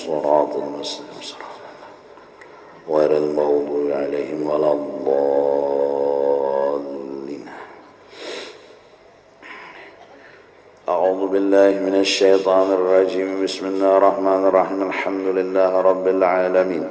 الصراط المستقيم غير المغضوب عليهم ولا الضالين. أعوذ بالله من الشيطان الرجيم. بسم الله الرحمن الرحيم. الحمد لله رب العالمين،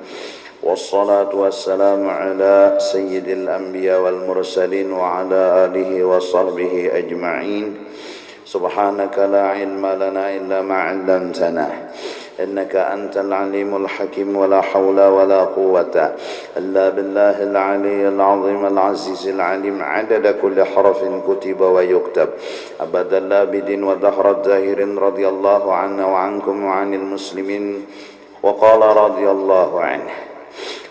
والصلاة والسلام على سيد الأنبياء والمرسلين وعلى آله وصحبه أجمعين. سبحانك لا علم لنا إلا ما علمتنا إنك أنت العليم الحكيم. ولا حول ولا قوة إلا بالله العلي العظيم العزيز العليم. عدد كل حرف كتب ويكتب أبدا لا بدين ودهر الداهر. رضي الله عنا وعنكم وعن المسلمين. وقال رضي الله عنه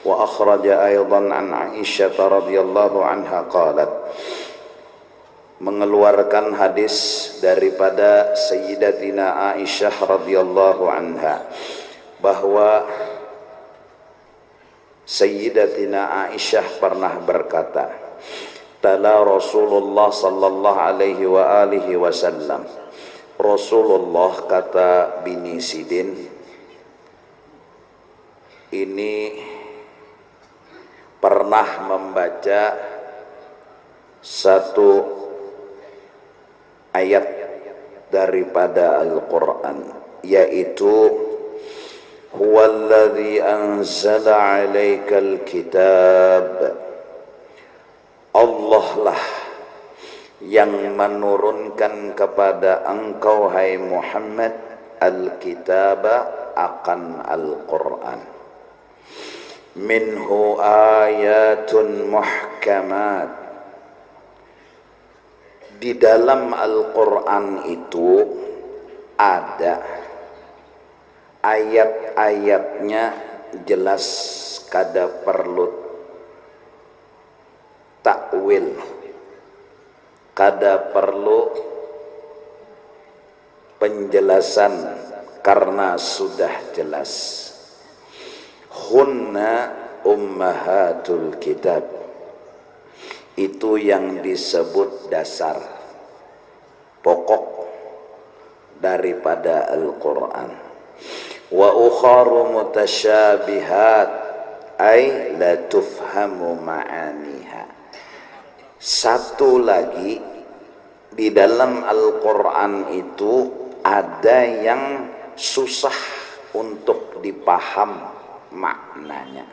وأخرج أيضا عن عائشة رضي الله عنها قالت, mengeluarkan hadis daripada Sayyidatina Aisyah radhiyallahu anha bahwa Sayyidatina Aisyah pernah berkata, tala Rasulullah sallallahu alaihi wa alihi wasallam. Rasulullah, kata Bini Sidin, ini pernah membaca satu ayat daripada Al-Quran, yaitu huwallazi anzala alaikal kitab. Allah lah yang menurunkan kepada engkau hai Muhammad al-kitaba, akan Al-Quran. Minhu ayatun muhkamat. Di dalam Al-Quran itu ada ayat-ayatnya jelas, kada perlu takwil, kada perlu penjelasan karena sudah jelas. Hunna ummahatul kitab, itu yang disebut dasar pokok daripada Al-Quran. Wa ukharu mutasyabihat ay la tufhamu ma'aniha. Satu lagi, di dalam Al-Quran itu ada yang susah untuk dipaham maknanya.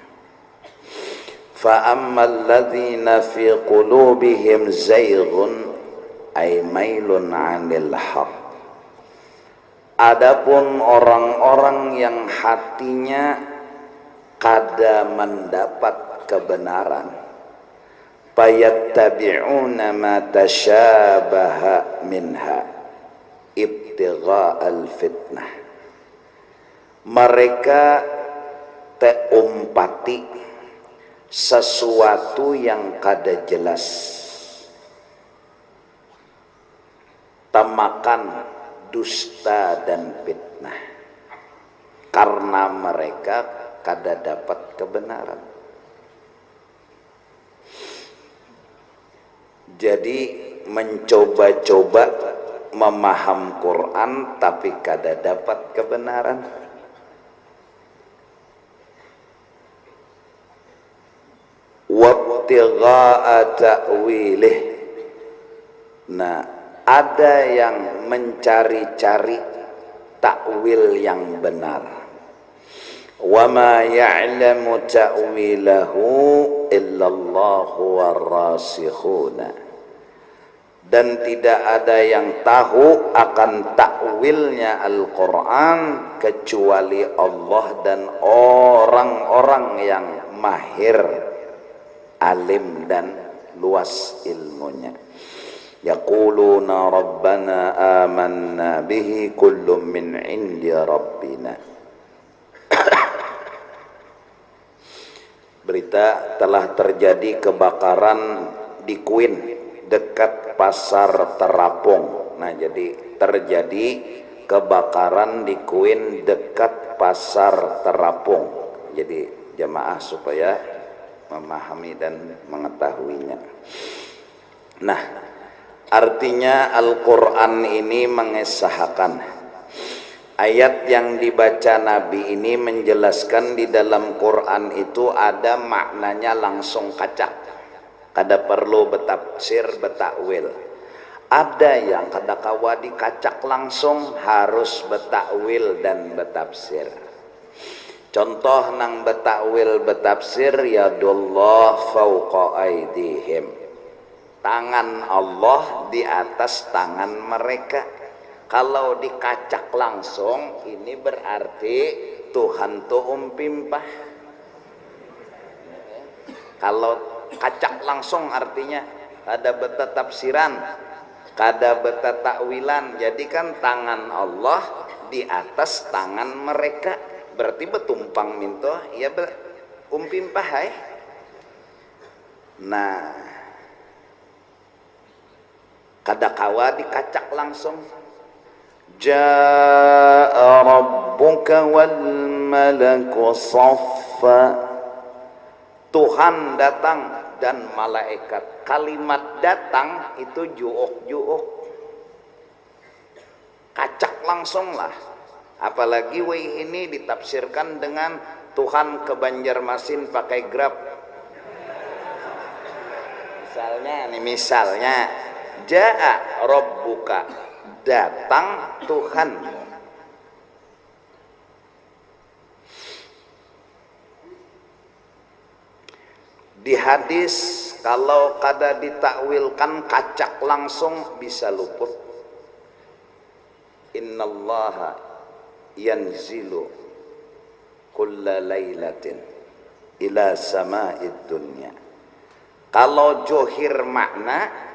فَأَمَّا الَّذِينَ فِي قُلُوبِهِمْ زَيْغٌ أَيْ مَيْلٌ عَنِ الْحَقِّ. Adapun orang-orang yang hatinya kada mendapat kebenaran, فَيَتَّبِعُونَ مَا تَشَابَهَ مِنْهَا ابْتِغَاءَ الْفِتْنَةِ. Mereka teumpati sesuatu yang kada jelas, temakan dusta dan fitnah, karena mereka kada dapat kebenaran. Jadi mencoba-coba memaham Quran tapi kada dapat kebenaran. Wabtigha'a ta'wilih. Nah, ada yang mencari-cari takwil yang benar. Wa ma ya'lamu ta'wilahu illallahu warrasikhuna. Dan tidak ada yang tahu akan takwilnya Al-Quran kecuali Allah dan orang-orang yang mahir, alim dan luas ilmunya. Yaquluna rabbana amanna bihi kullum min indi rabbina. Berita telah terjadi kebakaran di Queen dekat pasar Terapung. Nah, jadi terjadi kebakaran di Queen dekat pasar Terapung. Jadi jamaah supaya memahami dan mengetahuinya. Nah, artinya Al-Quran ini mengesahkan Ayat yang dibaca Nabi ini menjelaskan di dalam Quran itu ada maknanya langsung kacak. Kada perlu betafsir, betakwil. Ada yang kada kawa dikacak langsung, harus betakwil dan betafsir. Contoh nang betakwil betafsir, yadullah fauqa aidihim. Tangan Allah di atas tangan mereka. Kalau dikacak langsung, ini berarti Tuhan tuh umpimpah. Kalau kacak langsung artinya ada beta tafsiran, kada beta takwilan. Jadi kan tangan Allah di atas tangan mereka, berarti betumpang minto, ya umpimpah hai. Nah, kada kawa dikacak langsung. Ja'a rabbuka wal malaku saffa. Tuhan datang dan malaikat. Kalimat datang itu juuk-juuk, kacak langsung lah. Apalagi wei ini ditafsirkan dengan Tuhan ke Banjarmasin pakai Grab. Misalnya Ja'a rabbuka, datang Tuhanmu. Di hadis kalau kada ditakwilkan kacak langsung bisa luput. Innallaha yanzilu kulla lailatin ila sama'id dunya. Kalau johir makna,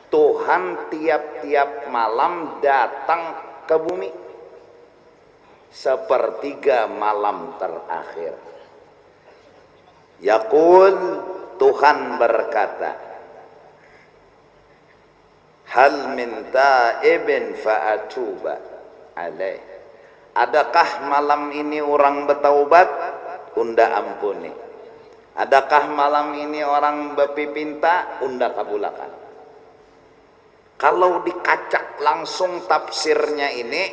Tuhan tiap-tiap malam datang ke bumi sepertiga malam terakhir. Yaqul, Tuhan berkata, hal min ta'ibin fa'atuba alaih. Adakah malam ini orang bertaubat? Unda ampuni. Adakah malam ini orang berpipinta? Unda kabulakan. Kalau dikacak langsung tafsirnya ini,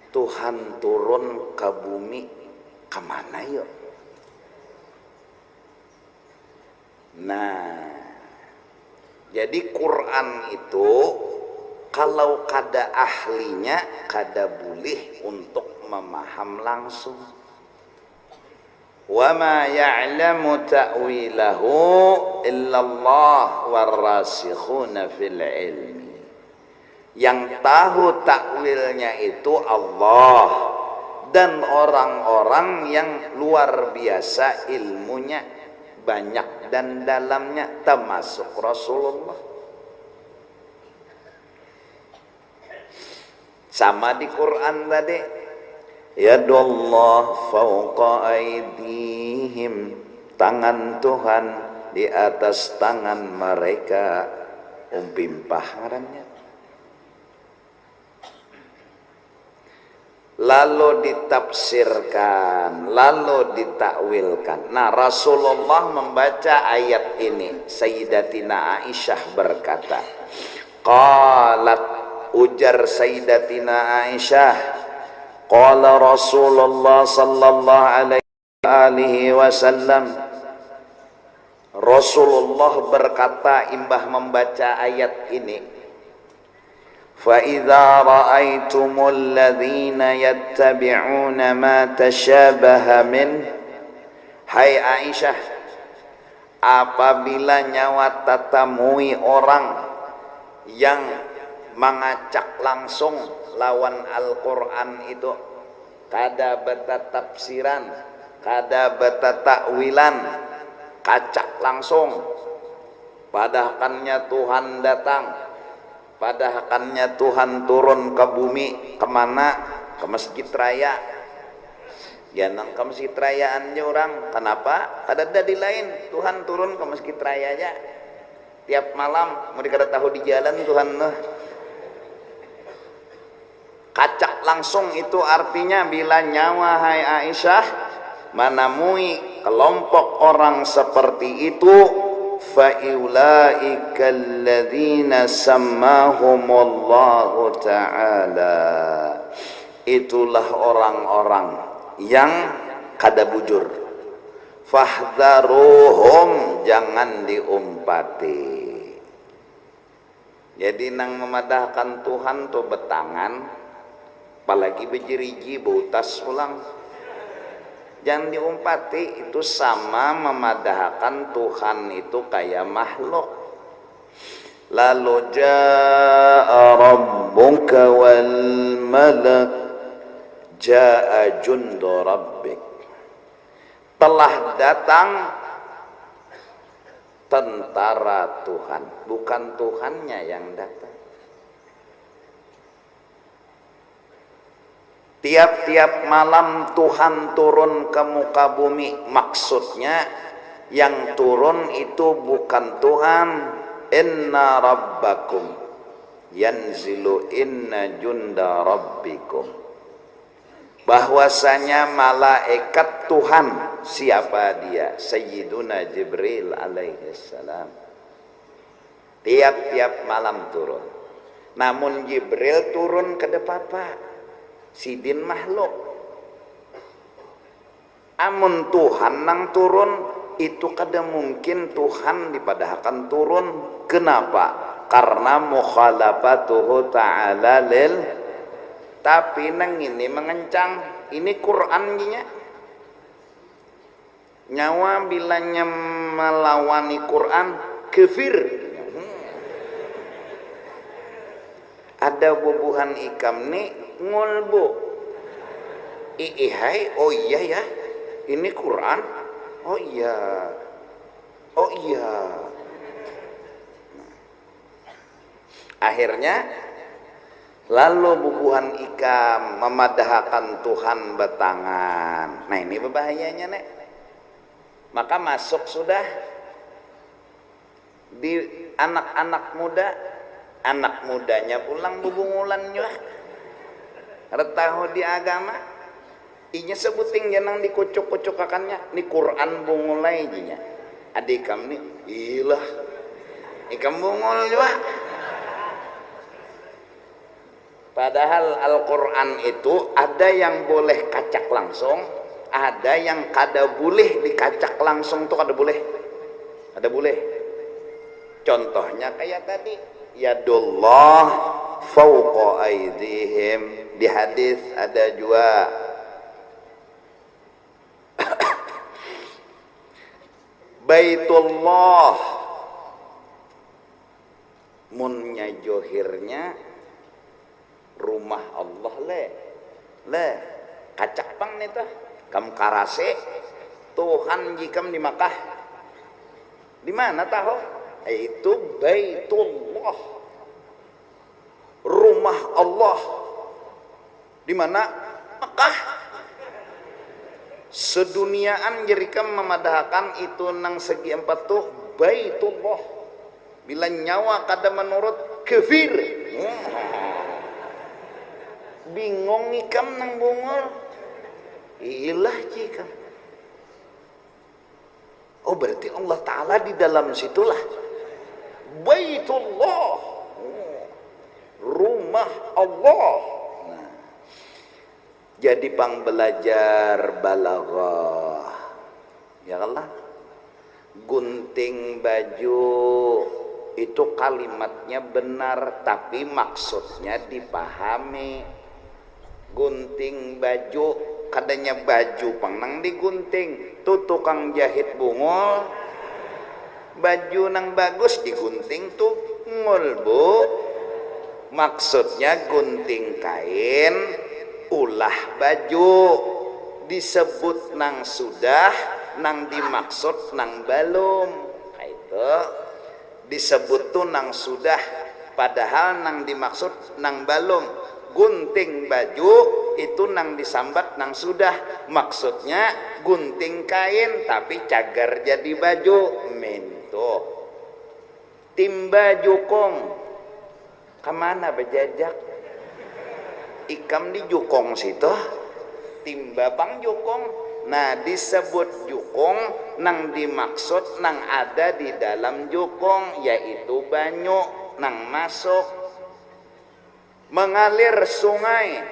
Tuhan turun ke bumi kemana yuk? Nah, jadi Quran itu kalau kada ahlinya kada boleh untuk memaham langsung. Wa ma ya'lamu ta'wilahu illallah warrasikhuna fil ilmi. Yang tahu takwilnya itu Allah dan orang-orang yang luar biasa ilmunya, banyak dan dalamnya, termasuk Rasulullah. Sama di Quran tadi, yadullah fauqa aidihim, tangan Tuhan di atas tangan mereka, umpimpah ngarannya. Lalu ditafsirkan, lalu ditakwilkan. Nah, Rasulullah membaca ayat ini. Sayyidatina Aisyah berkata, qalat, ujar Sayyidatina Aisyah, qala Rasulullah sallallahu alaihi wasallam, Rasulullah berkata imbah membaca ayat ini, فَإِذَا رَأَيْتُمُ الَّذِينَ يَتَّبِعُونَ مَا تَشَابَهَ مِنْهُ. Hai Aisyah, apabila nyawa tatamui orang yang mengacak langsung lawan Al-Quran itu, kada beta tafsiran, kada beta takwilan, kacak langsung, padahalnya Tuhan datang, padahalnya Tuhan turun ke bumi, kemana? Ke Masjid Raya. Ya nang ke Masjid Rayaannya orang, kenapa? Kada ada di lain, Tuhan turun ke Masjid Raya aja tiap malam, mau dikada tahu di jalan Tuhan. Kacak langsung itu artinya bila nyawa hai Aisyah menemui kelompok orang seperti itu, فَإِوْلَئِكَ الَّذِينَ سَمَّاهُمُ اللَّهُ تَعَالَى. itulah orang-orang yang kada bujur. Fahdharuhum, jangan diumpati. Jadi nang memadahkan Tuhan tuh betangan, apalagi bejiriji bautas pulang. Jangan diumpati, itu sama memadahkan Tuhan itu kayak makhluk. Lalu jaa rabbuka wal malak, jaa jundu rabbik. Telah datang tentara Tuhan, bukan Tuhannya yang datang. Tiap-tiap malam Tuhan turun ke muka bumi, maksudnya yang turun itu bukan Tuhan. Inna rabbakum yanzilu inna junda rabbikum, bahwasanya malaikat Tuhan, siapa dia? Sayyiduna Jibril alaihissalam, tiap-tiap malam turun. Namun Jibril turun ke depan Pak, sidin makhluk. Amun Tuhan nang turun, itu kada mungkin Tuhan dipadahkan turun. Kenapa? Karena mukhalafatuhu ta'ala lil. Tapi nang ini mengencang, ini Quran nya. Nyawa bilanya melawani Quran kafir. Ada bubuhan ikam nih ngulbu. Hai, oh iya ya, ini Quran. Oh iya, oh iya. Akhirnya lalu bubuhan ikam memadahkan Tuhan betangan. Nah ini berbahayanya nek. Maka masuk sudah di anak-anak muda, anak mudanya pulang bubungulan juga. Retahu di agama, inya sebuting janang dikucuk-kucukakannya. Ni Quran bungulai jinya. Adik kam ni, ilah, ikam bungul juga. Padahal Al-Quran itu ada yang boleh kacak langsung, ada yang kada boleh dikacak langsung tuh kada boleh. Ada boleh. Contohnya kayak tadi, yadullah fawqa aydihim. Di hadis ada juga Baitullah, munnya johirnya rumah Allah le kacak pang nih tuh kam karase Tuhan jikam di Makkah di mana tahu itu Baitullah, rumah Allah di mana? Makkah. Seduniaan jerikam memadahkan itu nang segi empat tuh Baitullah. Bila nyawa kada menurut kafir. Bingung ikam nang bungul. Ilah jika. Oh berarti Allah Ta'ala di dalam situlah. Baitullah. Rumah Allah. Nah, jadi pang belajar balaghah. Ya Allah. Gunting baju itu kalimatnya benar tapi maksudnya dipahami. Gunting baju, kadanya baju pangnang digunting, tuh tukang jahit bungul, baju nang bagus digunting tuh ngul bu, maksudnya gunting kain, ulah baju, disebut nang sudah, nang dimaksud nang belum, itu disebut tuh nang sudah, padahal nang dimaksud nang belum. Gunting baju itu nang disambat nang sudah, maksudnya gunting kain tapi cagar jadi baju. Mento timba jukong kemana berjajak ikam di jukong situ timba bang jukong. Nah disebut jukong nang dimaksud nang ada di dalam jukong, yaitu banyu nang masuk mengalir sungai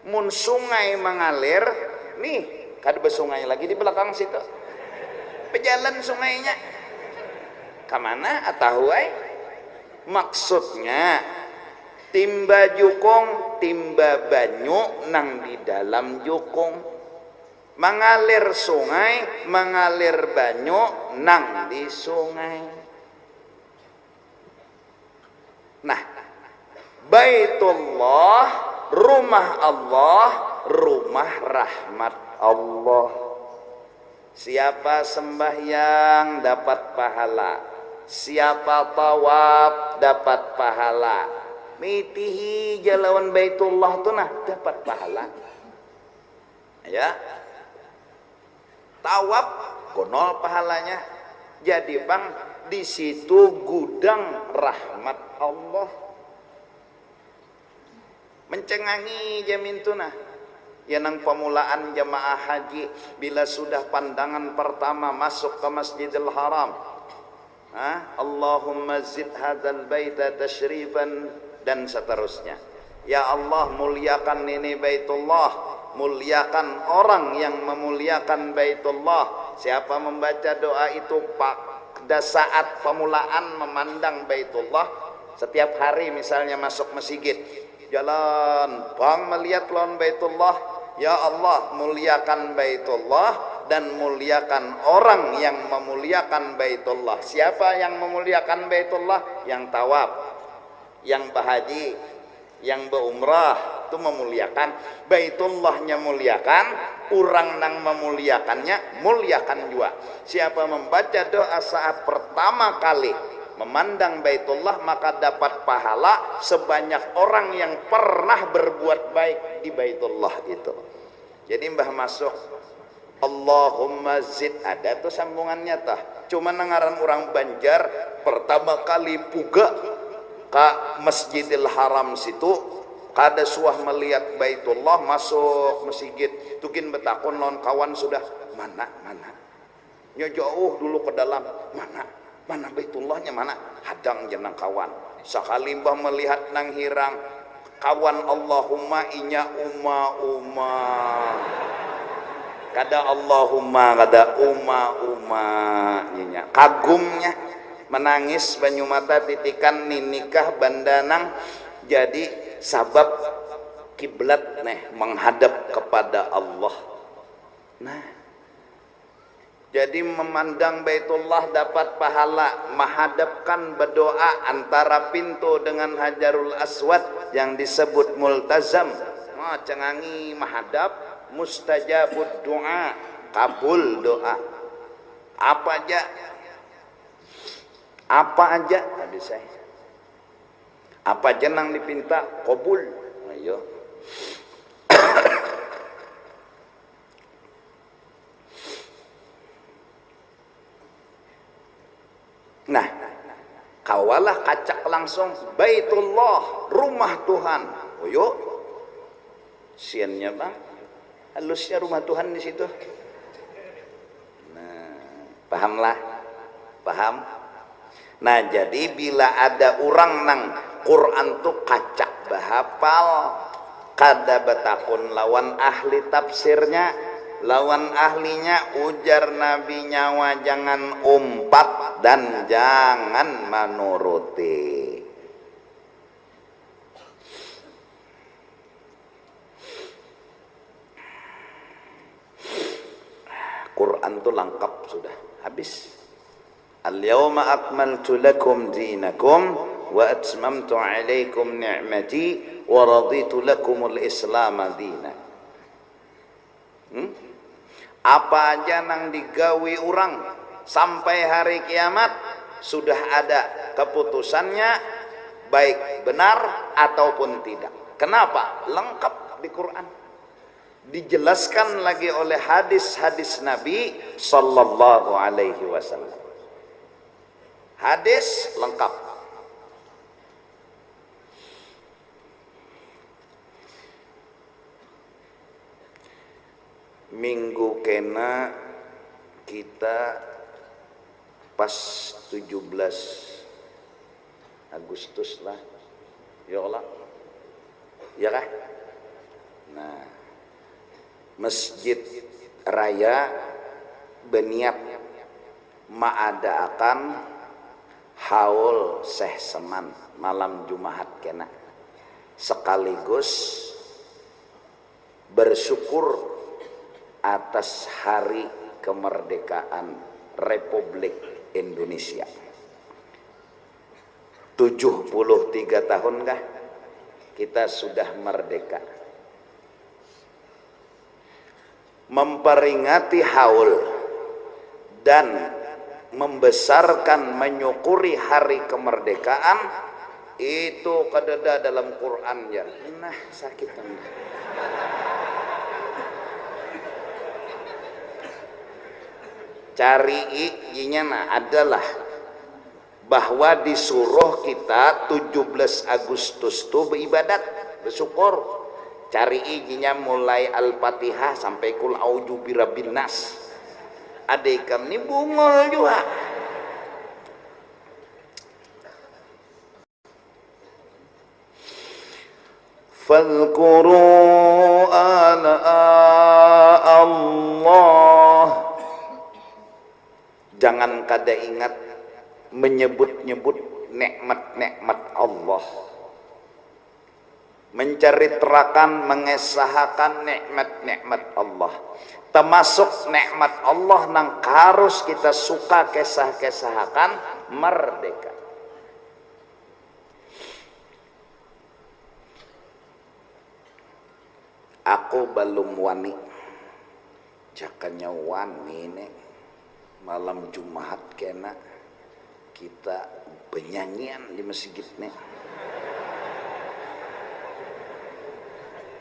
Mun sungai mengalir, nih kada bersungai lagi di belakang situ. Pejalan sungainya. Kemana? Atahuai? Maksudnya timba jukung, timba banyu nang di dalam jukung. Mengalir sungai, mengalir banyu nang di sungai. Nah, Baitullah, rumah Allah, rumah rahmat Allah. Siapa sembahyang dapat pahala, siapa tawaf dapat pahala. Mitihi jalawan Baitullah tu nah dapat pahala. Ya, tawaf gonol pahalanya. Jadi bang di situ gudang rahmat Allah. Mencengangi jamin tunah ya nang pemulaan jamaah haji bila sudah pandangan pertama masuk ke Masjidil Haram, Allahumma zid hadzal baita tasyrifan dan seterusnya. Ya Allah, muliakan ini Baitullah, muliakan orang yang memuliakan Baitullah. Siapa membaca doa itu pada saat pemulaan memandang Baitullah, setiap hari misalnya masuk masjid, jalan bang melihat lawan Baitullah, ya Allah muliakan Baitullah dan muliakan orang yang memuliakan Baitullah. Siapa yang memuliakan Baitullah? Yang tawaf, yang berhaji, yang berumrah itu memuliakan. Baitullahnya muliakan, orang nang memuliakannya muliakan juga. Siapa membaca doa saat pertama kali memandang Baitullah maka dapat pahala sebanyak orang yang pernah berbuat baik di Baitullah itu. Jadi mbah masuk Allahumma zid, ada tuh sambungannya tah. Cuma nengaran orang Banjar pertama kali puga ke Masjidil Haram situ, kada suah melihat Baitullah masuk masjid. Tukin betakun lawan kawan sudah mana nyo jauh dulu ke dalam mana Baitullahnya mana, hadang jenang kawan. Sakali mbah melihat nang hirang kawan Allahumma inya uma kada Allahumma kada uma nyinya kagumnya menangis banyu mata titikan ninikah bandanang jadi sabab kiblat neh menghadap kepada Allah. Nah, jadi memandang Baitullah dapat pahala, menghadapkan berdoa antara pintu dengan Hajarul Aswad yang disebut multazam. Cengangi menghadap, mustajabud doa, kabul doa. Apa aja tadi saya. Apa aja nang dipinta kabul. Ayo. Nah, kawalah kacak langsung Baitullah, rumah Tuhan. Oh yuk, siannya bang, halusnya rumah Tuhan di situ. Nah, pahamlah, paham. Nah, jadi bila ada orang nang Quran tuh kacak bahapal, kada betakun lawan ahli tafsirnya, lawan ahlinya ujar Nabi nyawa jangan umpat dan jangan menuruti. Quran tuh lengkap sudah habis. Al-yawma akmaltu lakum dinakum wa atmamtu alaikum ni'mati wa raditu lakumul islam dina. Apa aja nang digawi orang sampai hari kiamat sudah ada keputusannya, baik benar ataupun tidak. Kenapa? Lengkap di Quran. Dijelaskan lagi oleh hadis-hadis Nabi sallallahu alaihi wasallam. Hadis lengkap. Minggu kena kita pas 17 Agustus lah, ya Allah, ya kah? Nah, Masjid Raya berniat mengadakan haul Syekh Seman malam Jumat kena, sekaligus bersyukur atas hari kemerdekaan Republik Indonesia. 73 tahun kah kita sudah merdeka. Memperingati haul dan membesarkan menyukuri hari kemerdekaan itu kadada dalam Quran ya. Nah, sakit anda. Cari inya adalah bahwa disuruh kita 17 Agustus tuh beribadat, bersyukur. Cari ijinya mulai Al-Fatihah sampai Qul a'udzu birabbin nas. Adekam ni bungol juga. Fadhkuru ala Allah. Jangan kada ingat menyebut-nyebut nikmat-nikmat Allah, menceritakan, mengesahkan nikmat-nikmat Allah, termasuk nikmat Allah nang harus kita suka kesah-kesahakan merdeka. Aku belum wani, jakanya wani nih malam Jumat kena kita penyanyian di masjid nih,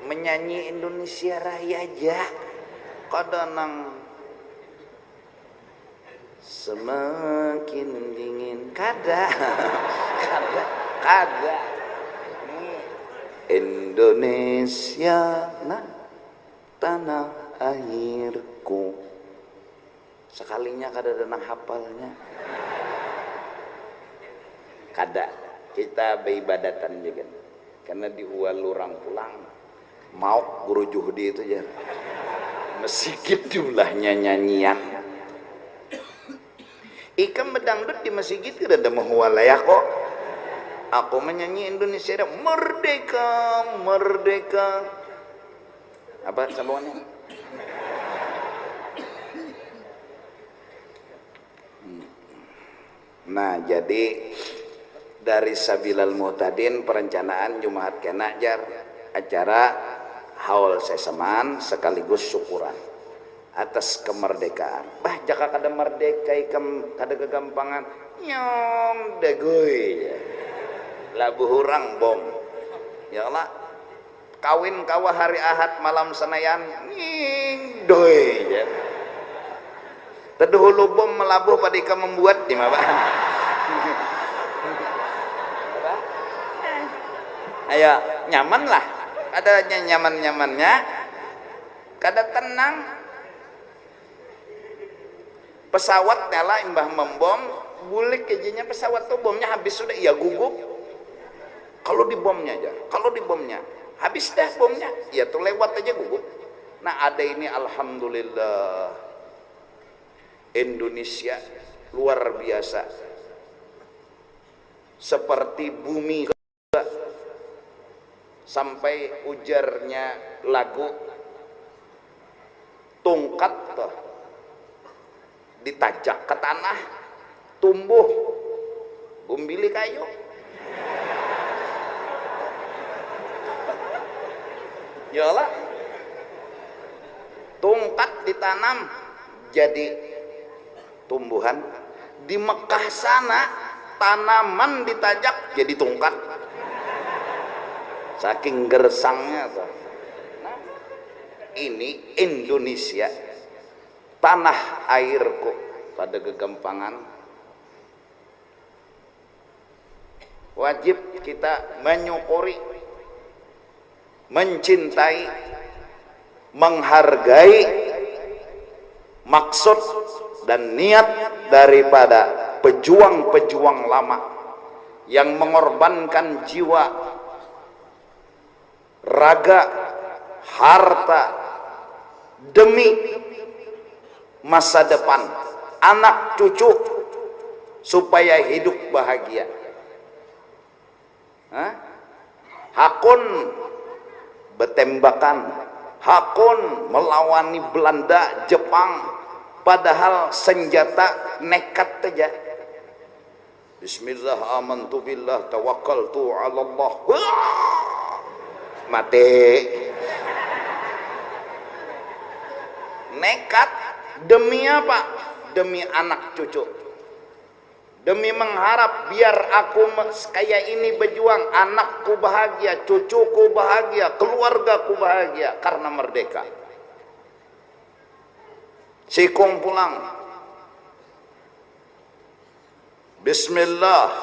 menyanyi Indonesia Raya aja kadang semakin dingin kada Indonesia nah tanah airku, sekalinya kada ada hafalnya. Kada kita beribadatan juga karena di lurang pulang mau guru juhdi itu ya masjid jumlahnya nyanyian ikam bedangdut di masjid kada ada mahuwalayah kok. Aku menyanyi Indonesia merdeka merdeka apa sambungannya. Nah, jadi dari Sabilal Muhtadin perencanaan Jumat kena jar acara haul seseman sekaligus syukuran atas kemerdekaan. Bah jaka kada merdeka ikam kada kegampangan nyong degoy labu hurang bom ya Allah kawin kawa hari Ahad malam Senayan ning doy ya. Terdahulu bom melabuh pada ikam membuat di mana? Ayo nyaman lah, ada nyaman-nyamannya, kada tenang. Pesawat nyala imbah membom, bulik kejinya pesawat tuh bomnya habis sudah, ya gugup. Kalau di bomnya aja, kalau di bomnya habis dah bomnya, ya tuh lewat aja gugup. Nah ada ini alhamdulillah Indonesia luar biasa, seperti bumi. Sampai ujarnya lagu tungkat tuh ditajak ke tanah tumbuh bumbili kayu yalah tungkat ditanam jadi tumbuhan. Di Mekah sana tanaman ditajak jadi tungkat saking gersangnya tuh. Nah, ini Indonesia tanah airku pada kegampangan. Wajib kita menyukuri, mencintai, menghargai maksud dan niat daripada pejuang-pejuang lama yang mengorbankan jiwa, raga, harta, demi masa depan anak cucu supaya hidup bahagia. Hakun bertembakan, hakun melawani Belanda, Jepang, padahal senjata nekat saja. Bismillah amantu billah tawakkaltu ala Allah. Mati. Nekat demi apa? Demi anak cucu. Demi mengharap biar aku kayak ini berjuang, anakku bahagia, cucuku bahagia, keluargaku bahagia karena merdeka. Sikung pulang. Bismillah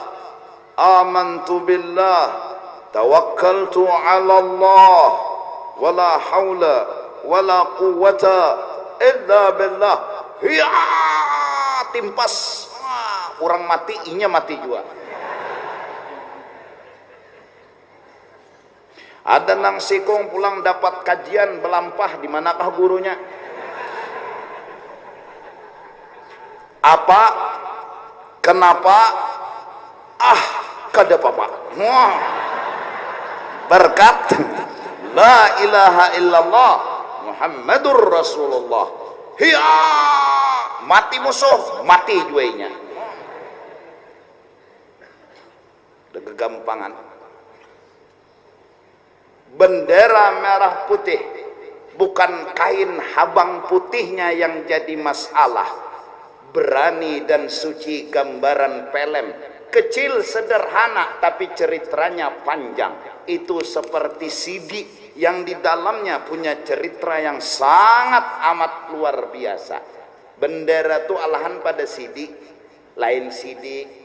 amantu billah tawakkaltu ala Allah wala haula wala quwwata illa billah. Ya, timpas. Orang mati, inya mati juga. Ada nang sikung pulang dapat kajian belampah, di manakah gurunya? Apa? Kenapa? Kada papa. Berkat la ilaha illallah Muhammadur Rasulullah. Hiya, mati musuh, mati juainya. Kegampangan. Bendera merah putih, bukan kain habang putihnya yang jadi masalah. Berani dan suci gambaran pelem, kecil sederhana tapi ceritanya panjang. Itu seperti CD yang di dalamnya punya cerita yang sangat amat luar biasa. Bendera itu alahan pada CD, lain CD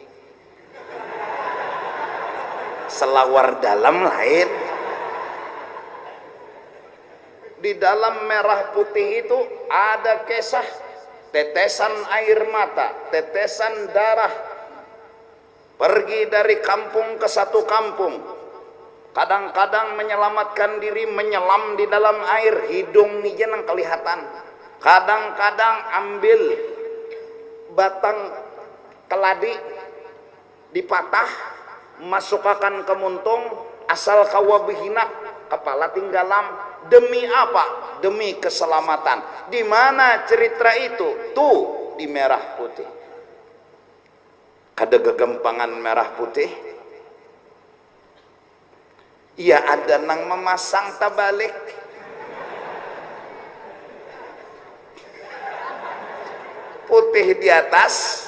selawar dalam lain. Di dalam merah putih itu ada kisah tetesan air mata, tetesan darah, pergi dari kampung ke satu kampung, kadang-kadang menyelamatkan diri menyelam di dalam air, hidung nih jenang kelihatan, kadang-kadang ambil batang keladi dipatah, masukkan ke muntung, asal kawabihina kepala tinggalam. Demi apa? Demi keselamatan. Di mana cerita itu? Tuh di merah putih. Kada gegempangan merah putih. Ia ada nang memasang tabalik. Putih di atas,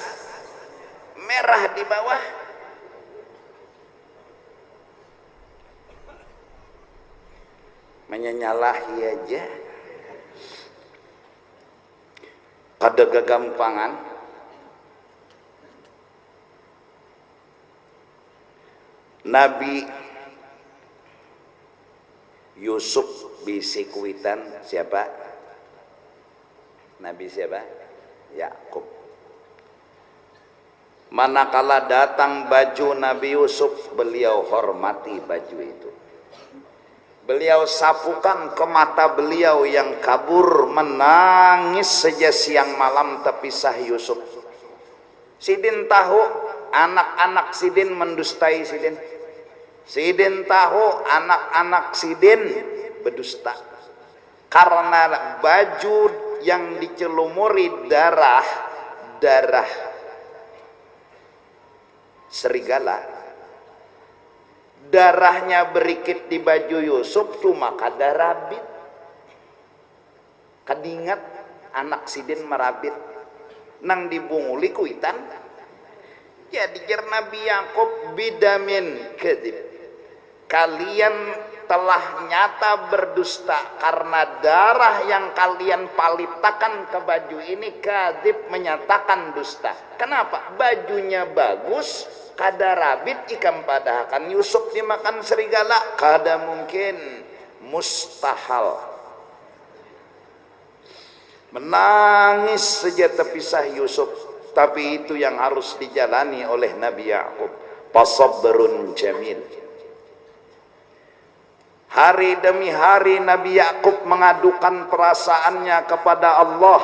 merah di bawah. Menyalahi aja. Pada kegampangan. Nabi Yusuf bisikuitan siapa? Nabi siapa? Yakub. Manakala datang baju Nabi Yusuf, beliau hormati baju itu. Beliau sapukan ke mata beliau yang kabur, menangis saja siang malam terpisah Yusuf. Sidin tahu anak-anak Sidin mendustai Sidin. Sidin tahu anak-anak Sidin berdusta. Karena baju yang dicelumuri darah serigala. Darahnya berikit di baju Yusuf tuh maka darabit. Kadingat anak Sidin merabit nang dibunguli kuitan. Jadi jar Nabi Yakub bidamin kadzib. Kalian telah nyata berdusta karena darah yang kalian palitakan ke baju ini kadzib, menyatakan dusta. Kenapa? Bajunya bagus, kada rabit ikam padahakan Yusuf dimakan serigala, kada mungkin, mustahil. Menangis saja terpisah Yusuf, tapi itu yang harus dijalani oleh Nabi Yakub. Fasabrun jamil. Hari demi hari Nabi Yakub mengadukan perasaannya kepada Allah.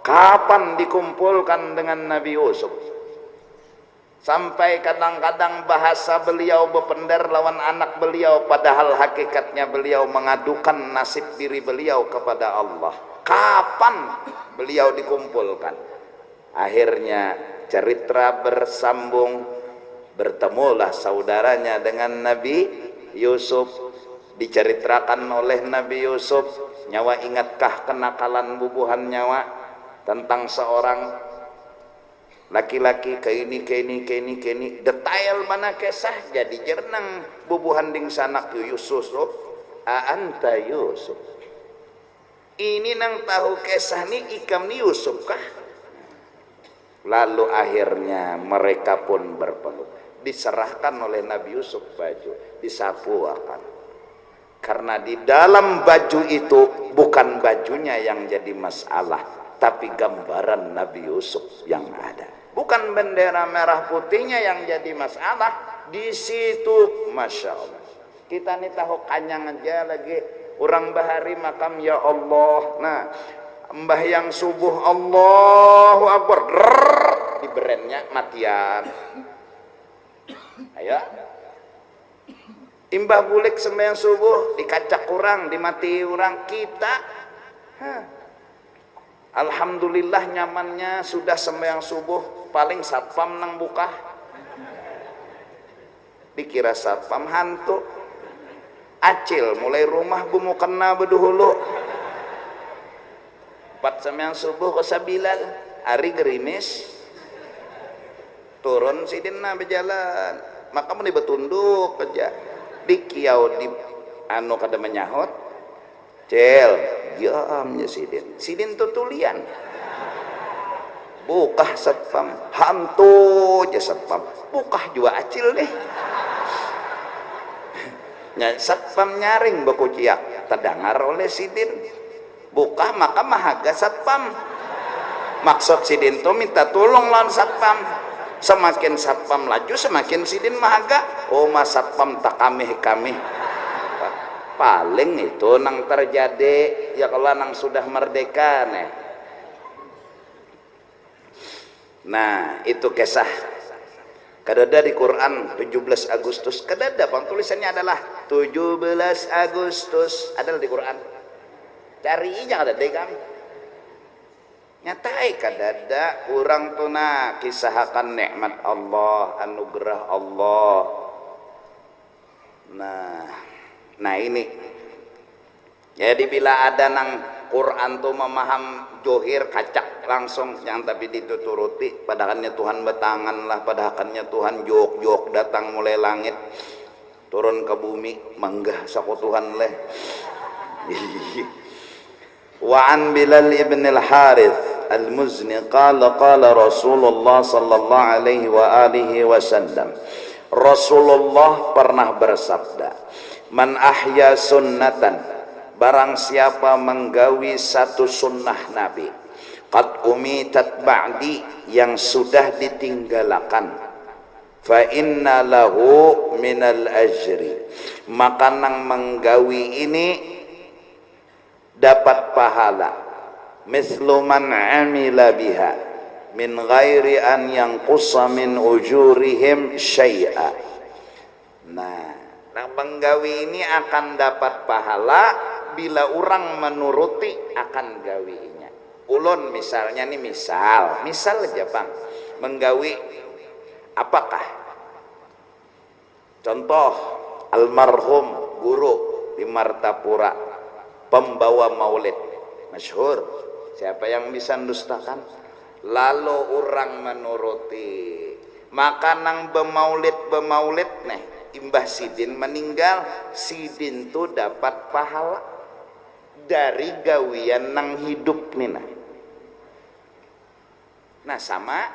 Kapan dikumpulkan dengan Nabi Yusuf? Sampai kadang-kadang bahasa beliau berpendar lawan anak beliau, padahal hakikatnya beliau mengadukan nasib diri beliau kepada Allah. Kapan beliau dikumpulkan? Akhirnya cerita bersambung, bertemulah saudaranya dengan Nabi Yusuf. Diceritakan oleh Nabi Yusuf, nyawa ingatkah kenakalan bubuhan nyawa tentang seorang laki-laki ke ini detail mana kisah jadi jernang bubuhan ding sanak Yusuf anta Yusuf ini nang tahu kisah ni ikam ni Yusuf kah. Lalu akhirnya mereka pun berpeluk, diserahkan oleh Nabi Yusuf baju, disapu akan. Karena di dalam baju itu bukan bajunya yang jadi masalah, tapi gambaran Nabi Yusuf yang ada. Bukan bendera merah putihnya yang jadi masalah. Di situ, masya Allah. Kita nih tahu kanyang aja lagi. Orang bahari makam ya Allah. Nah, mbah yang subuh Allahu Akbar. Di berennya matian. Ayo. Imbah bulik sembahyang subuh dikacak kurang, dimati orang kita. Alhamdulillah nyamannya sudah sembahyang subuh paling satpam nang buka. Dikira satpam hantu. Acil mulai rumah bumu kena beduhulu. 4 sembahyang subuh ke sabilal, hari gerimis. Turun sidinna berjalan, maka meni betunduk aja. Dikiau di anu kada menyahut cel diamnya sidin tutulian bukah satpam hantu aja satpam bukah juga acil deh satpam nyaring baku ciak terdengar oleh sidin bukah maka mahaga satpam maksud sidin tuh minta tolong lawan satpam. Semakin satpam laju semakin sidin mahaga. Oh mas satpam tak kami paling itu nang terjadi ya kalau nang sudah merdeka nih. Nah itu kisah kadada di Quran 17 Agustus kadada bang tulisannya adalah 17 Agustus adalah di Quran. Cari aja kadada kami nyatai kadada orang tuna kisahkan nikmat Allah, anugerah Allah. Nah ini jadi bila ada nang Quran tuh memaham johir kacak langsung yang tapi dituturuti padahalnya Tuhan betangan lah, padahalnya Tuhan jok datang mulai langit turun ke bumi manggah saku Tuhan leh. Wa an Bilal ibn al-Harith al-Muzni qala Rasulullah sallallahu alaihi wa alihi wasallam, Rasulullah pernah bersabda, man ahya sunnatan, barang siapa menggawi satu sunnah Nabi, qad umitat ba'di, yang sudah ditinggalkan, fa inna lahu minal ajri, maka nang menggawi ini dapat pahala mislu man amila biha min ghairi an yanqusa min ujurihim syai'a. Nah, nang penggawi ini akan dapat pahala bila orang menuruti akan gawinya. Ulun misalnya nih misal aja bang menggawi apakah contoh almarhum guru di Martapura pembawa maulid masyhur, siapa yang bisa mendustakan? Lalu orang menuruti, maka nang bemaulid nih imbah sidin meninggal, sidin tuh dapat pahala dari gawian nang hidup nina. Nah sama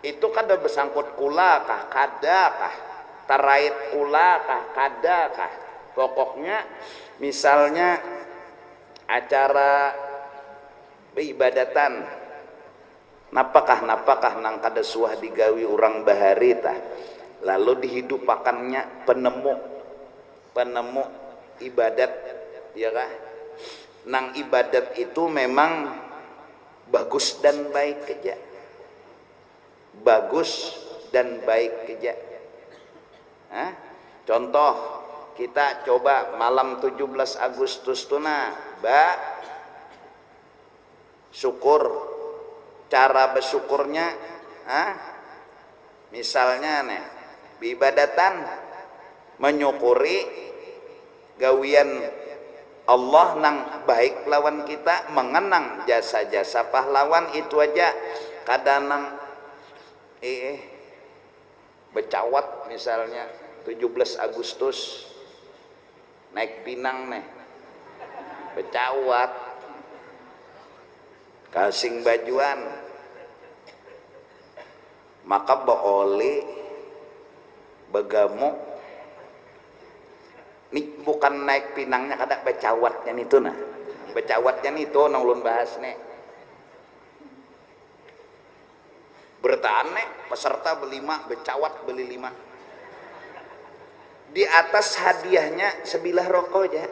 itu kada bersangkut kula kah kada kah tarait kula kah kada kah, pokoknya misalnya acara ibadatan napakah nang kada suah digawi orang bahari tah, lalu dihidupakannya penemu ibadat, ya kah? Nang ibadat itu memang bagus dan baik keja. Bagus dan baik keja. Hah? Contoh, kita coba malam 17 Agustus tuna, syukur. Cara bersyukurnya, misalnya nih, ibadatan menyukuri gawian Allah nang baik lawan kita, mengenang jasa-jasa pahlawan itu aja. Kadang nang becawat misalnya 17 Agustus naik pinang nih, becawat kasing bajuan, maka boleh begamuk. Ini bukan naik pinangnya, kada becawatnya itu nah, becawatnya itu nang ulun bahas nih. Bertahan nih peserta berlima, becawat beli 5. Di atas hadiahnya sebilah rokok aja.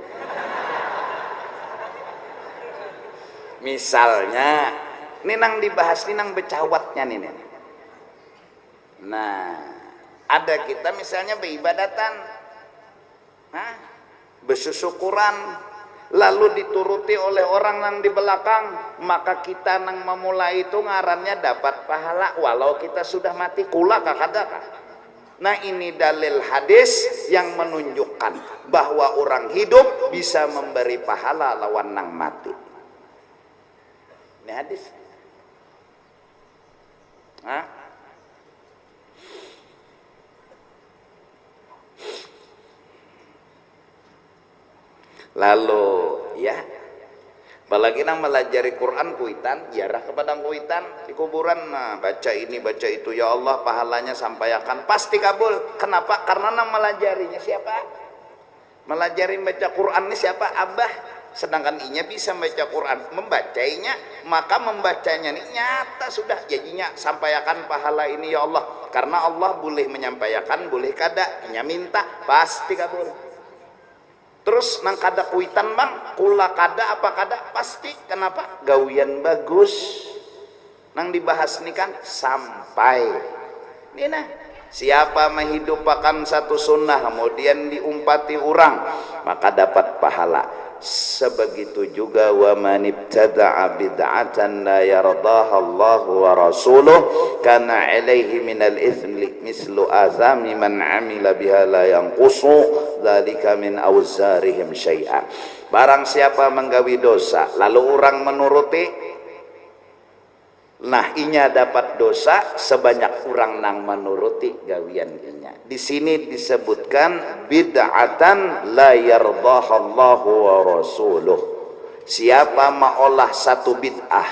Misalnya, ini nang dibahas, ini nang becawatnya nih. Nah, ada kita misalnya beribadatan, bersyukuran, lalu dituruti oleh orang nang di belakang, maka kita nang memulai itu ngarannya dapat pahala walau kita sudah mati kula kakadakah. Nah, ini dalil hadis yang menunjukkan bahwa orang hidup bisa memberi pahala lawan nang mati. Ini hadis. Lalu ya, apalagi nang melajari Quran kuitan, ziarah kepada kuitan di kuburan, nah, baca ini baca itu, ya Allah pahalanya sampaikan pasti kabul. Kenapa? Karena nang melajarinya siapa? Melajari baca Quran ini siapa? Abah. Sedangkan inya bisa baca Quran, membacainya, maka membacanya ini nyata sudah jadinya sampaikan pahala ini ya Allah. Karena Allah boleh menyampaikan, boleh kada, inya minta pasti kabul. Terus nang kada kuitan bang, kula kada apa kada pasti. Kenapa? Gawian bagus. Nang dibahas nih kan sampai. Ini nah, siapa menghidupkan satu sunnah kemudian diumpati orang, maka dapat pahala. Sebegitu juga wa man ibtada'a bid'atan la yardaha Allah wa rasuluh kana alaihi minal ithmi mislu azami man amila biha la yanqusu dzalika min auzarihim syai'a. Barang siapa menggawi dosa lalu orang menuruti, nah inya dapat dosa sebanyak orang nang menuruti gawian inya. Di sini disebutkan bid'atan la yardahallahu wa rasuluh. Siapa maolah satu bid'ah,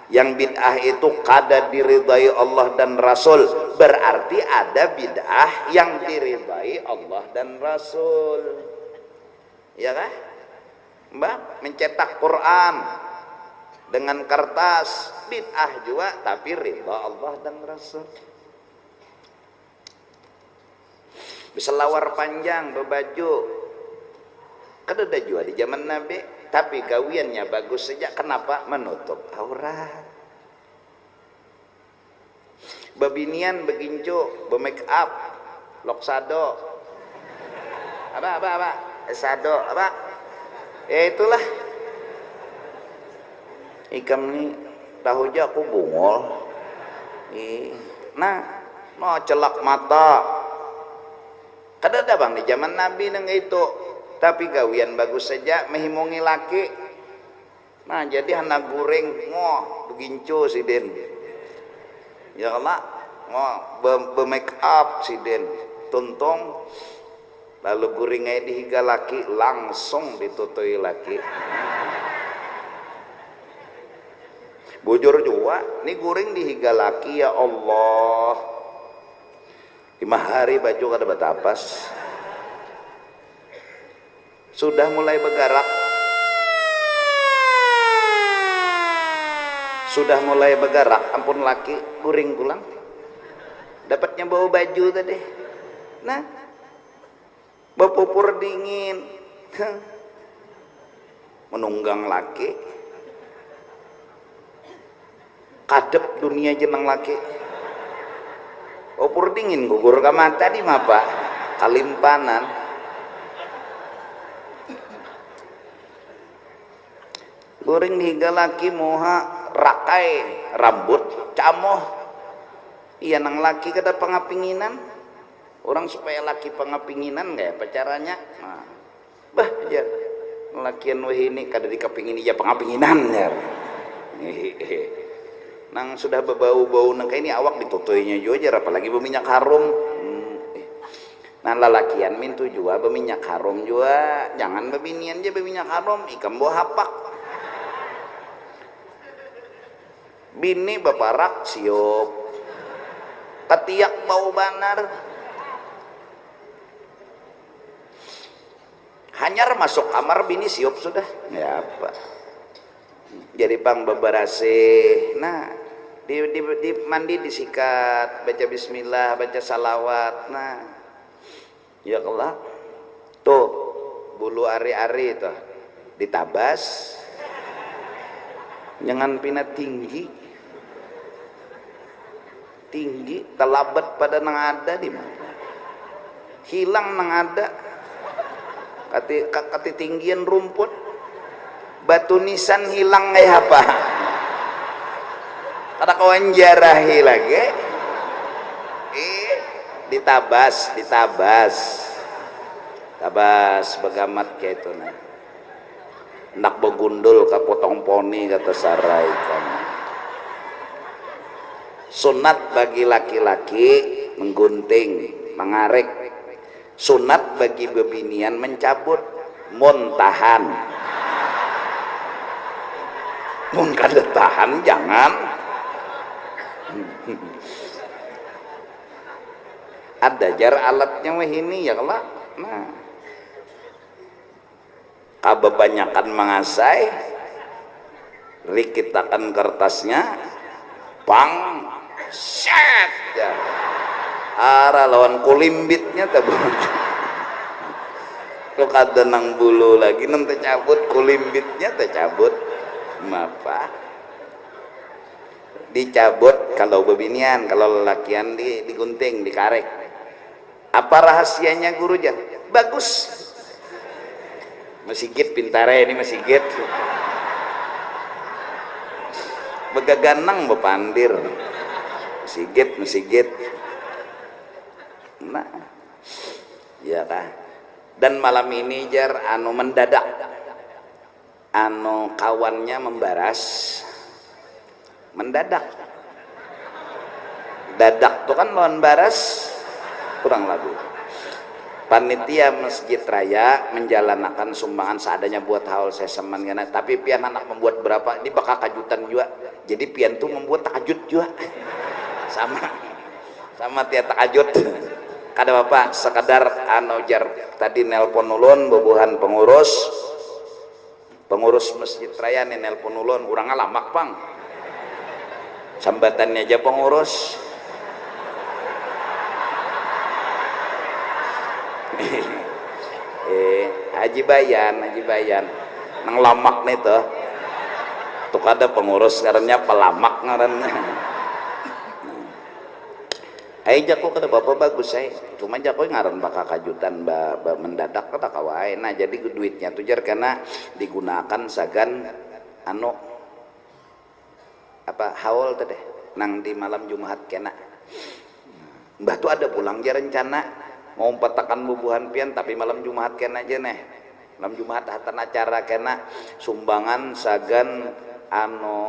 yang bid'ah itu kada diridai Allah dan Rasul, berarti ada bid'ah yang diridai Allah dan Rasul. Ya kan? Mbak, mencetak Quran dengan kertas bid'ah juga, tapi ridha Allah dan Rasul. Berselawar panjang, berbaju kada ada juga di zaman Nabi, tapi gawiannya bagus saja. Kenapa? Menutup aurat. Bebinian begincu, be-make up, loksado, apa, esado, apa? Itulah. Ikam nih tahu aja aku bungol. Nah, mau celak mata. Kada ada bang di zaman Nabi neng itu, tapi gawian bagus saja mehimungi laki. Nah, jadi anak goreng begincu si den. Ya Allah, be-make up si den, tuntung. Lalu guringnya dihiga laki, langsung ditutui laki. Bujur juga, ini guring dihiga laki, ya Allah. 5 hari baju kada batapas. Sudah mulai bergerak. Sudah mulai bergerak, ampun laki, guring pulang. Dapatnya bawa baju tadi. Nah, bepupur dingin, menunggang laki kadep dunia jeneng laki opur dingin gugur ka mata di mapa kalimpanan goreng higa laki moha rakai rambut camoh iya nang laki kada pangapinginan orang supaya laki pangapinginan gak pacaranya nah, bah aja lakian weh ini kada dikapingin iya pangapinginan ya nang sudah berbau-bau nang kayak ini awak ditutuinya juga apalagi berminyak harum nah lalakian mintu juga berminyak harum juga jangan bebinian aja berminyak harum ikan buah hapak bini baparak siop ketiak bau banar hanyar masuk kamar bini siop sudah ya apa jadi pang beberase nah di mandi disikat baca bismillah baca salawat nah ya Allah tuh bulu ari-ari tuh ditabas jangan pina tinggi telabat pada nang ada di mana hilang nang ada kati tinggian rumput batu nisan hilang kayak apa kada kawan jarahi lagi ditabas begamat kayak itu nah nak begundul ka potong poni kata sarai kan sunat bagi laki-laki menggunting mengarek sunat bagi bebinian mencabut muntahan mun kada tahan jangan ada jar alatnya weh ini ya kelak nah kebanyakan mengasai rikitakan kertasnya pang set ya arah lawan kulimbitnya kalau kada nang bulu lagi nanti cabut kulimbitnya tercabut apa dicabut kalau bebinian kalau lelakian digunting dikarek apa rahasianya guru jan bagus mesigit pintare ini mesigit begaganang bepandir mesigit nah ya kah dan malam ini jar anu mendadak anu kawannya membaras mendadak dadak tuh kan lawan baras kurang lagu panitia masjid raya menjalankan sumbangan seadanya buat haul seseman gana tapi pian anak membuat berapa ini bakal kajutan juga jadi pian tuh membuat takajut juga sama tiap takajut kada bapak sekadar anu jar tadi nelpon ulun bobohan pengurus masjid raya nih nelpon ulun urang ngalamak pang sambatannya aja pengurus Haji Bayan nang lamak nih tuh kada pengurus ngarannya pelamak ngarannya jako kada bapak bagus cuma jako ngaran bakal kajutan mendadak kada kawai nah jadi duitnya tuh jar karena digunakan sagan anu apa haul teh nang di malam Jumat kena mbah tuh ada pulang jar rencana mau petakan bubuhan pian tapi malam Jumat kena aja nih malam Jumat hatan acara kena sumbangan sagan anu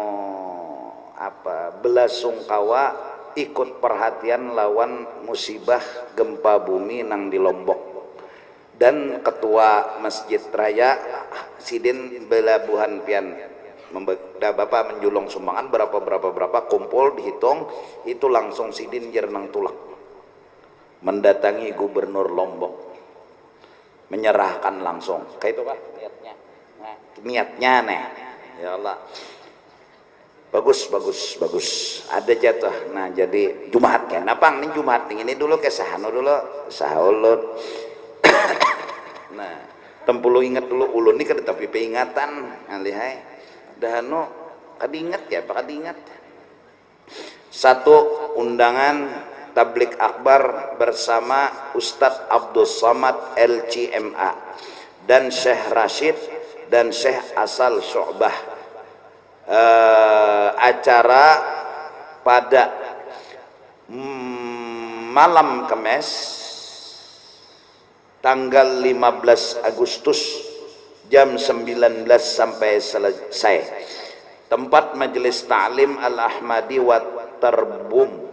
apa belas sungkawa ikut perhatian lawan musibah gempa bumi nang di Lombok dan ketua masjid raya sidin belabuhan pian bapak menjulung sumbangan berapa kumpul dihitung itu langsung sidin jernang tulak mendatangi gubernur Lombok menyerahkan langsung kayak itu pak niatnya nih ya Allah bagus ada jatuh nah jadi Jumat kan apa nih Jumat ini dulu ke sahanu dulu sahulun nah tempulu ingat dulu ulun ini kada tapi peingatan alihai dahano kadingat ya apa kadingat. Satu, undangan tablik akbar bersama Ustadz Abdul Samad LCMA dan Syekh Rashid dan Syekh Asal Syu'bah. Acara pada malam Kamis tanggal 15 Agustus jam 19 sampai selesai. Tempat majelis ta'lim Al-Ahmadi wa Tarbum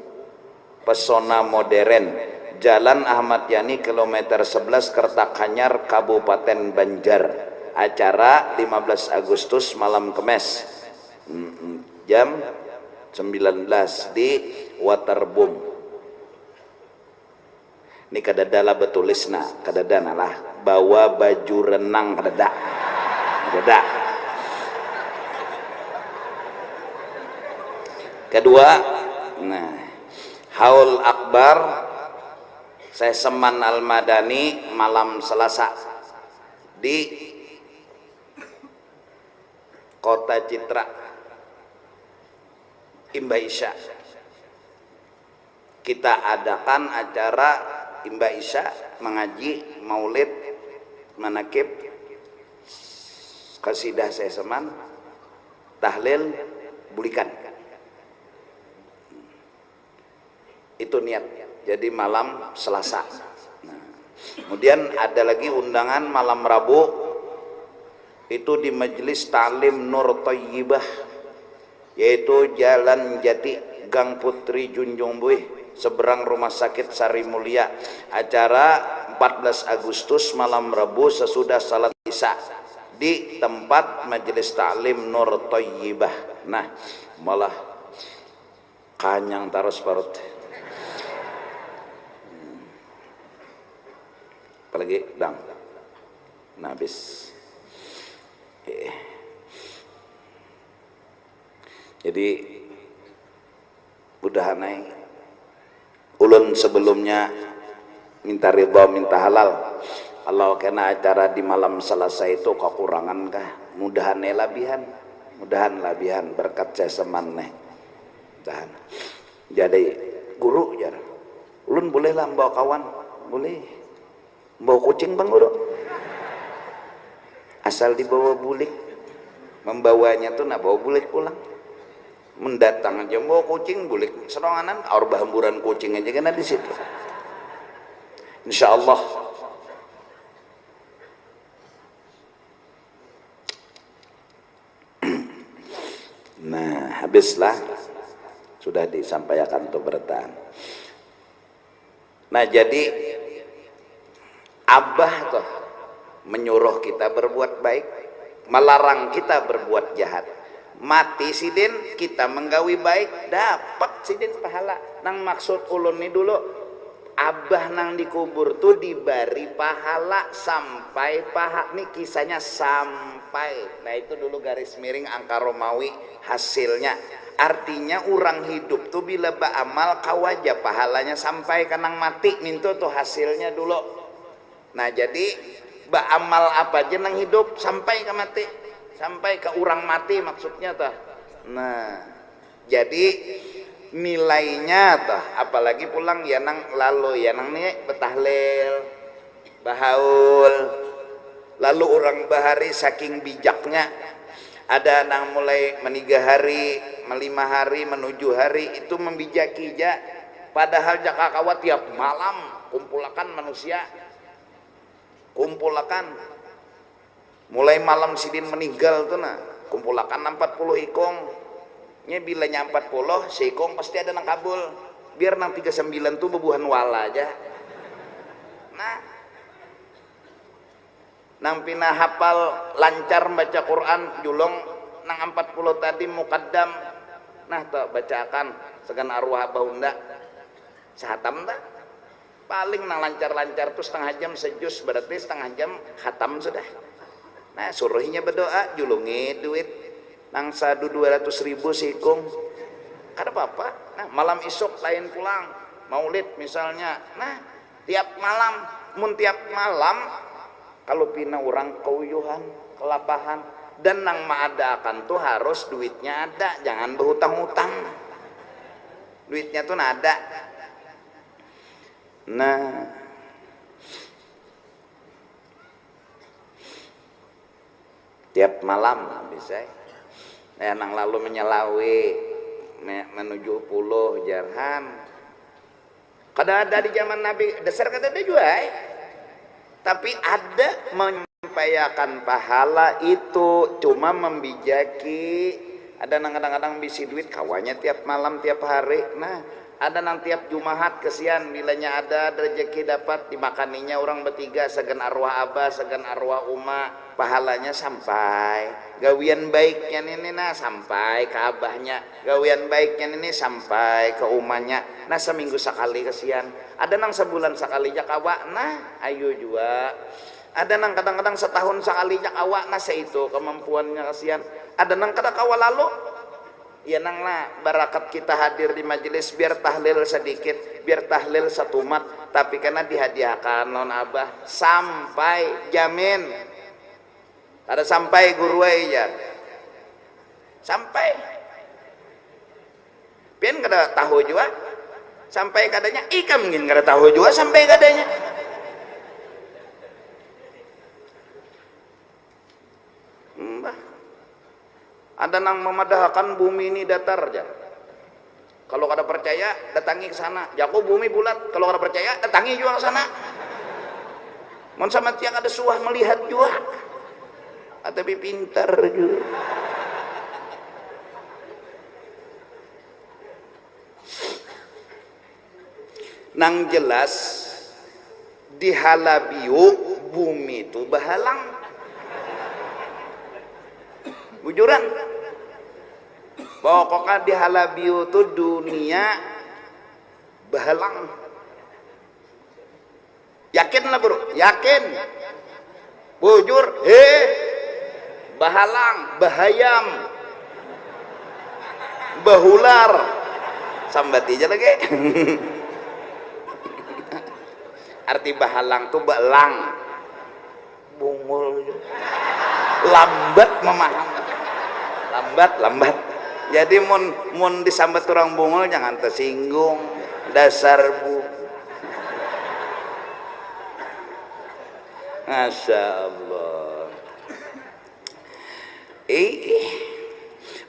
Pesona Modern, Jalan Ahmad Yani kilometer 11 Kertakanyar Kabupaten Banjar. Acara 15 Agustus malam Kamis jam 19 di Waterbum. Ini kadadala betulisna, kadadana lah bawa baju renang kadada. Kedua, nah, Haul Akbar Seseman Al-Madani malam Selasa di Kota Citra Imba Isya. Kita adakan acara Imba Isya mengaji maulid manakib kasidah Seseman tahlil bulikan. Itu niat. Jadi malam Selasa. Nah, kemudian ada lagi undangan malam Rabu itu di Majelis Ta'lim Nur Thayyibah, yaitu Jalan Jati Gang Putri Junjung Buih seberang Rumah Sakit Sari Mulia. Acara 14 Agustus malam Rabu sesudah salat Isya di tempat Majelis Ta'lim Nur Thayyibah. Nah, malah kanyang taros parut. Apalagi dang. Nah, habis. Jadi udah naik ulun sebelumnya minta ridha minta halal Allah kena acara di malam Selasa itu kekurangan kah mudahan labihan berkat Seseman nih mudahan. Jadi guru jar ulun boleh lah bawa kawan boleh bawa kucing bang guru asal dibawa bulik membawanya tuh nak bawa bulik pulang mendatang aja bawa kucing bulik seronganan aur bahamburan kucing aja kan di situ insyaallah. Nah habislah sudah disampaikan tuh bertahan. Nah jadi Abah tuh menyuruh kita berbuat baik, melarang kita berbuat jahat. Mati sidin kita menggawi baik, dapat sidin pahala. Nang maksud ulun ini dulu, Abah nang dikubur tuh diberi pahala sampai nih kisahnya sampai. Nah itu dulu garis miring angka Romawi hasilnya. Artinya orang hidup tuh bila beramal kawaja pahalanya sampai ke nang mati minta tuh hasilnya dulu. Nah jadi beramal apa aja nang hidup sampai ke mati, sampai ke orang mati maksudnya tah. Nah jadi nilainya tah apalagi pulang ya nang lalu ya nang nih betahlil bahaul lalu orang bahari saking bijaknya ada nang mulai meniga hari melima hari menuju hari itu membijaki ja padahal jakakawa tiap malam kumpulakan manusia kumpulakan mulai malam sidin meninggal tuh nah kumpulakan 40 ikong nya bila nya 40 seikong pasti ada nang kabul biar nang 39 tuh bebuhan wala aja. Nah nang pina hafal lancar baca Quran julong nang 40 tadi mukaddam nah tuh bacakan segan arwah baunda sahatam tak paling nang lancar-lancar tuh setengah jam sejus berarti setengah jam khatam sudah. Nah suruhnya berdoa julungi duit nang sadu 200.000 sikung kada apa-apa. Nah malam isuk lain pulang maulid misalnya. Nah tiap malam Kalau pina orang keuyuhan kelapahan dan nang maadakan tuh harus duitnya ada, jangan berhutang-hutang, duitnya tuh ada. Nah, tiap malam bisa nang lalu menyelawi menuju pulau Jarhan kada ada di zaman Nabi dasar kata ada juga tapi ada menyampaikan pahala itu cuma membijaki. Ada nang kadang-kadang bisi duit kawannya tiap malam tiap hari. Nah ada nang tiap Jumahat kesian bilanya ada rezeki dapat dimakaninya orang bertiga segan arwah abah segan arwah uma pahalanya sampai gawian baiknya ini nah sampai ke abahnya gawian baiknya ini sampai ke umanya. Nah seminggu sekali kesian ada nang sebulan sekali jak awak nah ayo juga ada nang kadang-kadang setahun sekali jak awak nah itu kemampuannya kesian ada nang kada kawal lalu ya nang lah barakat kita hadir di majelis biar tahlil sedikit biar tahlil satu mat tapi karena dihadiahkan non abah sampai jamin ada sampai guru aja sampai pian kada tahu juga sampai kadanya ikam mungkin kada tahu juga sampai kadanya ada nang memadahkan bumi ini datar aja. Kalau kada percaya datangi ke sana. Jago bumi bulat. Kalau kada percaya datangi juga ke sana. Mon sama tiang ada suah melihat juga. Tapi pintar juga. Nang jelas di halabiu bumi itu bahalang. Bujuran pokoknya di halabiu tuh dunia bahalang yakin lah bro yakin bujur bahalang bahayam bahular sambat aja lagi arti bahalang tuh belang bungul lambat memahami lambat jadi mun disambat orang bungul jangan tersinggung dasar bu Masya Allah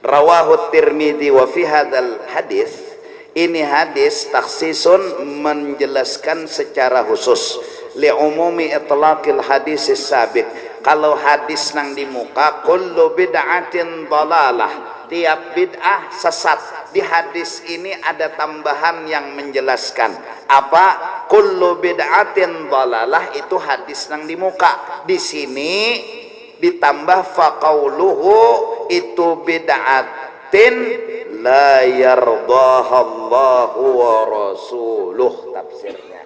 rawahu Tirmidzi wa fi hadzal hadis ini hadis taksisun menjelaskan secara khusus li umumi itlaqil hadis sabiq kalau hadis nang di muka kullu bid'atin dhalalah tiap bid'ah sesat di hadis ini ada tambahan yang menjelaskan apa kullu bid'atin dhalalah itu hadis nang di muka di sini ditambah faqauluhu itu bid'atin la yardahallahu wa rasuluh tafsirnya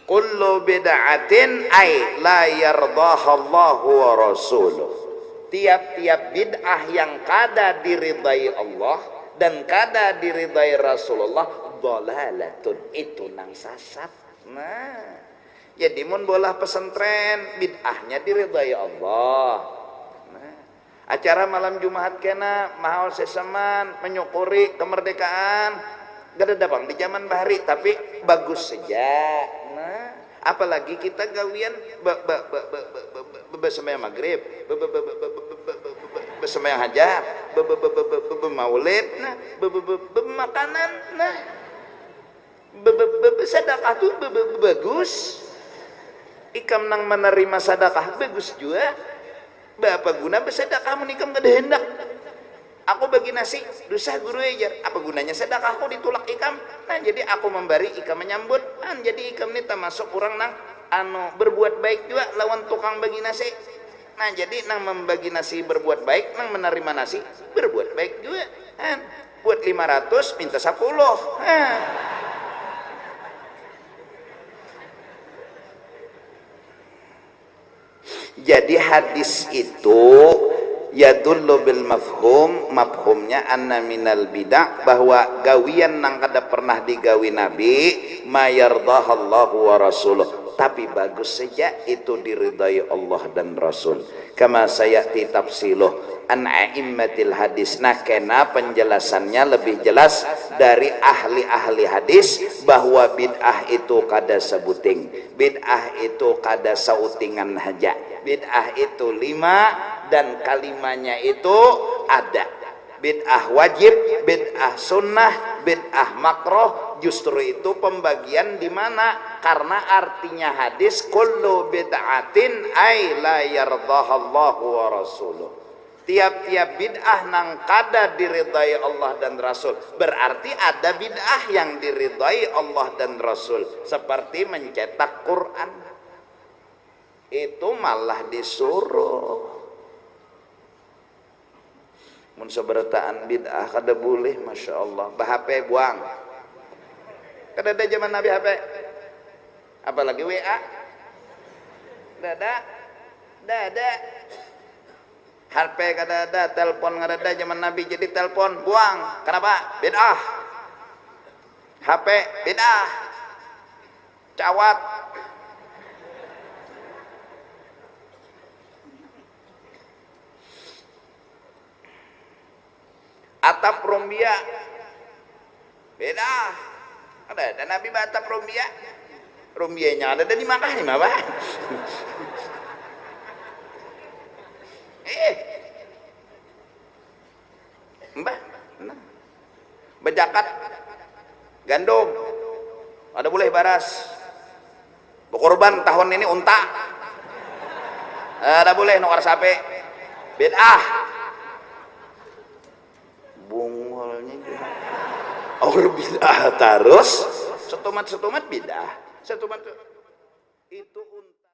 kullu bid'atin ay la yardahallahu wa rasuluh tiap-tiap bid'ah yang kada diridai Allah dan kada diridai Rasulullah dhalalatun itu nang sasat. Nah jadi mun bolah pesantren bid'ahnya diridai Allah. Nah acara malam Jumat kena mahal sesaman menyukuri kemerdekaan gak ada dabang di zaman bahari tapi bagus saja. Nah apalagi kita gawian bersembahyang maghrib bersembahyang hajat maulid nah makanan nah sedekah tuh bagus ikam nang menerima sedekah bagus juga apa guna bersedekah mun ikam kada hendak aku bagi nasi dosa guru ajar apa gunanya sedekah aku ditulak ikam nah jadi aku memberi ikam menyambut kan jadi ikam ini termasuk orang nang berbuat baik juga lawan tukang bagi nasi nah jadi nang membagi nasi berbuat baik nang menerima nasi berbuat baik juga kan buat 500 minta 10 jadi hadis itu yadullu bil mafhum, mafhumnya anna minal bid'ah, bahwa gawian nang kada pernah digawi nabi mayardahallahu wa rasuluh, tapi bagus saja itu diridai Allah dan Rasul. Kama sayati tafsiluh an a'immatil hadis. Nah, kena penjelasannya lebih jelas dari ahli-ahli hadis bahwa bid'ah itu kada sebuting, bid'ah itu kada sautingan haja, bid'ah itu 5 dan kalimanya itu ada. Bid'ah wajib, bid'ah sunnah, bid'ah makruh. Justru itu pembagian di mana? Karena artinya hadis kullu bid'atin ay la yardahallahu wa rasuluh. Tiap-tiap bid'ah nang kada diridai Allah dan Rasul, berarti ada bid'ah yang diridai Allah dan Rasul, seperti mencetak Quran. Itu malah disuruh. Mun seberataan bid'ah kada boleh, masya Allah. HP buang, kada ada zaman Nabi HP, apalagi WA. Dada HP kada ada, telepon kada ada zaman Nabi, jadi telepon buang. Kenapa? Bid'ah. HP bid'ah, cawat. Atap rombia beda, ada Nabi batap rombia, rombianya ada di Makkah nih mah, mbah, nah. Bejakat gandum ada boleh baras, berkorban tahun ini unta ada boleh nukar sape, bid'ah. Bungolnya orang bid'ah terus, setumat bid'ah, setumat itu unta.